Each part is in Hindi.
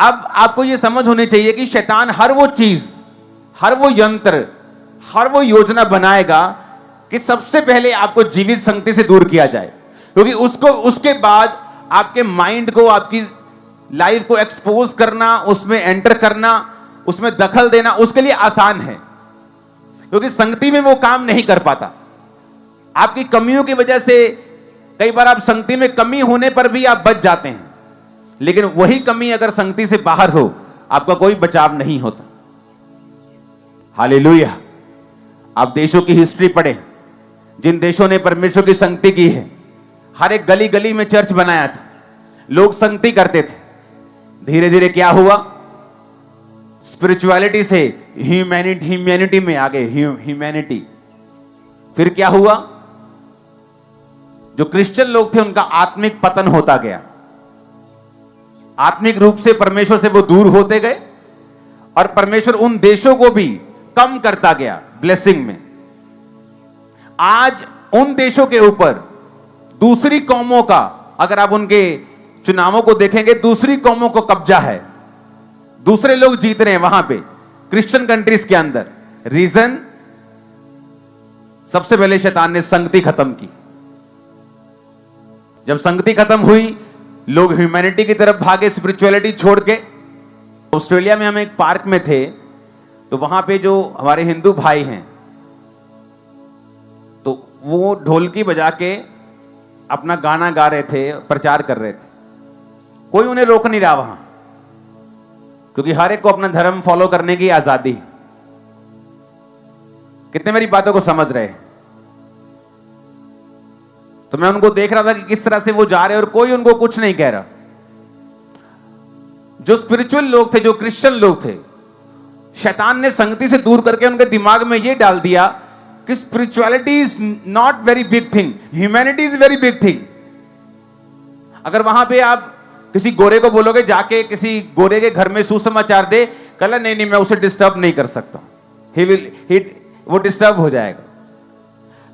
अब आपको यह समझ होनी चाहिए कि शैतान हर वो चीज, हर वो यंत्र, हर वो योजना बनाएगा कि सबसे पहले आपको जीवित संगति से दूर किया जाए, क्योंकि उसके बाद आपके माइंड को, आपकी लाइफ को एक्सपोज करना, उसमें एंटर करना, उसमें दखल देना उसके लिए आसान है, क्योंकि संगति में वो काम नहीं कर पाता। आपकी कमियों की वजह से कई बार आप संगति में कमी होने पर भी आप बच जाते हैं, लेकिन वही कमी अगर संगति से बाहर हो, आपका कोई बचाव नहीं होता। हालेलुया। आप देशों की हिस्ट्री पढ़ें, जिन देशों ने परमेश्वर की संगति की है, हर एक गली गली में चर्च बनाया था, लोग संगति करते थे। धीरे धीरे क्या हुआ, स्पिरिचुअलिटी से ह्यूमैनिटी में आ गए, ह्यूमैनिटी। फिर क्या हुआ, जो क्रिश्चियन लोग थे उनका आत्मिक पतन होता गया, आत्मिक रूप से परमेश्वर से वो दूर होते गए, और परमेश्वर उन देशों को भी कम करता गया ब्लेसिंग में। आज उन देशों के ऊपर दूसरी कौमों का, अगर आप उनके चुनावों को देखेंगे, दूसरी कौमों को कब्जा है, दूसरे लोग जीत रहे हैं वहां पे क्रिश्चियन कंट्रीज के अंदर। रीजन, सबसे पहले शैतान ने संगति खत्म की। जब संगति खत्म हुई, लोग ह्यूमैनिटी की तरफ भागे, स्पिरिचुअलिटी छोड़ के। ऑस्ट्रेलिया में हम एक पार्क में थे, तो वहां पे जो हमारे हिंदू भाई हैं, तो वो ढोलकी बजा के अपना गाना गा रहे थे, प्रचार कर रहे थे। कोई उन्हें रोक नहीं रहा वहां, क्योंकि हर एक को अपना धर्म फॉलो करने की आजादी है। कितने मेरी बातों को समझ रहे हैं? तो मैं उनको देख रहा था कि किस तरह से वो जा रहे हैं, और कोई उनको कुछ नहीं कह रहा। जो स्पिरिचुअल लोग थे, जो क्रिश्चियन लोग थे, शैतान ने संगति से दूर करके उनके दिमाग में यह डाल दिया कि spirituality is not very big thing, humanity is very big thing. अगर वहां पे आप किसी गोरे को बोलोगे जाके किसी गोरे के घर में सुसमाचार दे, कहला नहीं मैं उसे डिस्टर्ब नहीं कर सकता, वो डिस्टर्ब हो जाएगा।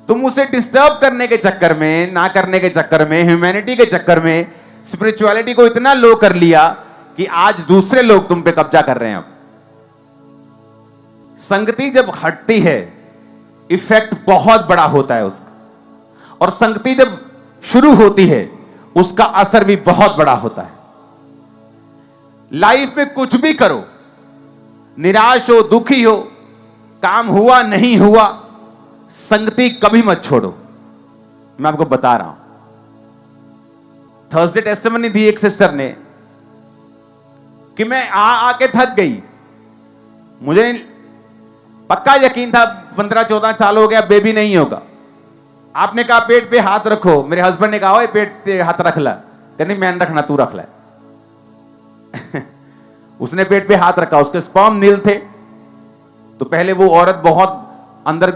तुम उसे डिस्टर्ब करने के चक्कर में, ना करने के चक्कर में, ह्यूमैनिटी के चक्कर में स्पिरिचुअलिटी को इतना लो कर लिया कि आज दूसरे लोग तुम पे कब्जा कर रहे हैं। अब संगति जब हटती है, इफेक्ट बहुत बड़ा होता है उसका, और संगति जब शुरू होती है, उसका असर भी बहुत बड़ा होता है। लाइफ में कुछ भी करो, निराश हो, दुखी हो, काम हुआ नहीं हुआ, संगति कभी मत छोड़ो। मैं आपको बता रहा हूं, थर्सडे टेस्टिमनी दी एक सिस्टर ने कि मैं आके थक गई, मुझे पक्का यकीन था 15-14 साल हो गया, बेबी नहीं होगा। आपने कहा पेट पे हाथ रखो, मेरे हस्बैंड ने कहा पेट पे हाथ रख ला, कहती मैंने रखना, तू रख ला। उसने पेट पे हाथ रखा, उसके स्पर्म नील थे। तो पहले वो औरत बहुत अंदर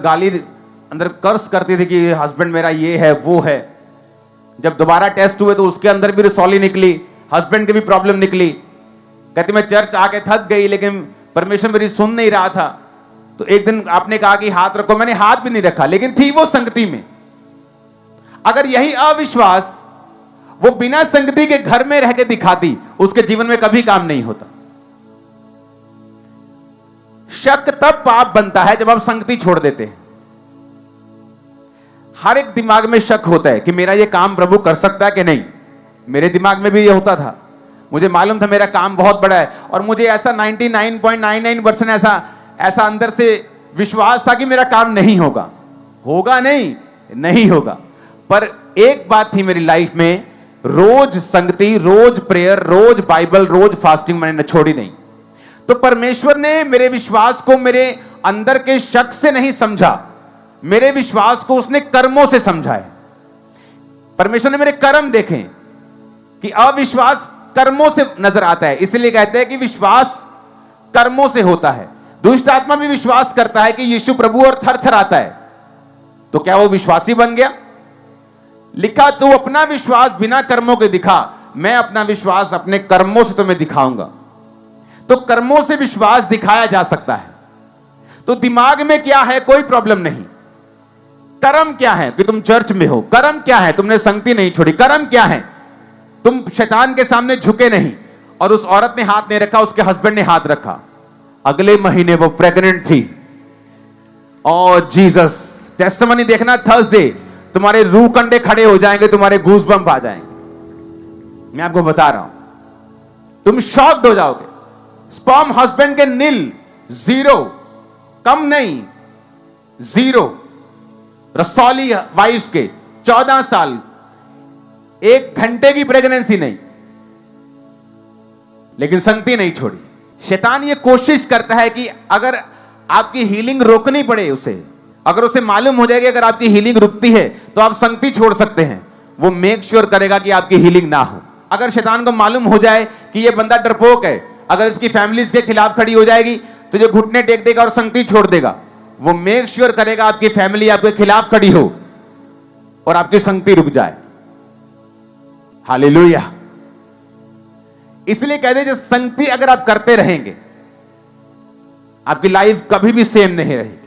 अंदर कर्स करती थी कि हस्बैंड मेरा ये है वो है। जब दोबारा टेस्ट हुए तो उसके अंदर भी रिसॉली निकली, हस्बैंड की भी प्रॉब्लम निकली। कहती मैं चर्च आके थक गई, लेकिन परमेश्वर मेरी सुन नहीं रहा था। तो एक दिन आपने कहा कि हाथ रखो, मैंने हाथ भी नहीं रखा, लेकिन थी वो संगति में। अगर यही अविश्वास वो बिना संगति के घर में रह के दिखाती, उसके जीवन में कभी काम नहीं होता। शक तब पाप बनता है जब आप संगति छोड़ देते हैं। हर एक दिमाग में शक होता है कि मेरा ये काम प्रभु कर सकता है कि नहीं। मेरे दिमाग में भी ये होता था, मुझे मालूम था मेरा काम बहुत बड़ा है, और मुझे ऐसा 99.99% ऐसा अंदर से विश्वास था कि मेरा काम नहीं होगा। होगा नहीं होगा। पर एक बात थी मेरी लाइफ में, रोज संगति, रोज प्रेयर, रोज बाइबल, रोज फास्टिंग मैंने छोड़ी नहीं। तो परमेश्वर ने मेरे विश्वास को मेरे अंदर के शक से नहीं समझा, मेरे विश्वास को उसने कर्मों से समझा है। परमेश्वर ने मेरे कर्म देखे कि अविश्वास कर्मों से नजर आता है, इसलिए कहते हैं कि विश्वास कर्मों से होता है। दुष्ट आत्मा भी विश्वास करता है कि यीशु प्रभु और थर थर आता है, तो क्या वो विश्वासी बन गया? लिखा तू अपना विश्वास बिना कर्मों के दिखा, मैं अपना विश्वास अपने कर्मों से तुम्हें दिखाऊंगा। तो कर्मों से विश्वास दिखाया जा सकता है। तो दिमाग में क्या है कोई प्रॉब्लम नहीं, कर्म क्या है कि तुम चर्च में हो, कर्म क्या है तुमने संगति नहीं छोड़ी, कर्म क्या है तुम शैतान के सामने झुके नहीं, और उस औरत ने हाथ नहीं रखा, उसके हस्बैंड ने हाथ रखा। अगले महीने वो प्रेग्नेंट थी। और जीसस, टेस्टिमनी देखना थर्सडे, तुम्हारे रूह कंडे खड़े हो जाएंगे, तुम्हारे गूज़बम्प आ जाएंगे। मैं आपको बता रहा हूं, तुम शॉक्ड हो जाओगे। स्पर्म हस्बैंड के नील, 0, कम नहीं 0। रसौली वाइफ के 14 साल, 1 घंटे की प्रेगनेंसी नहीं, लेकिन संगति नहीं छोड़ी। शैतान ये कोशिश करता है कि अगर आपकी हीलिंग रोकनी पड़े उसे, अगर उसे मालूम हो जाएगी अगर आपकी हीलिंग रुकती है तो आप संगति छोड़ सकते हैं, वो मेक श्योर करेगा कि आपकी हीलिंग ना हो। अगर शैतान को मालूम हो जाए कि ये बंदा डरपोक है, अगर इसकी फैमिली इसके खिलाफ खड़ी हो जाएगी तो ये घुटने टेक देगा और संगति छोड़ देगा। वो मेक श्योर करेगा आपकी फैमिली आपके खिलाफ खड़ी हो और आपकी संगति रुक जाए। हालेलुया। इसलिए कहते हैं, जो संगति अगर आप करते रहेंगे, आपकी लाइफ कभी भी सेम नहीं रहेगी।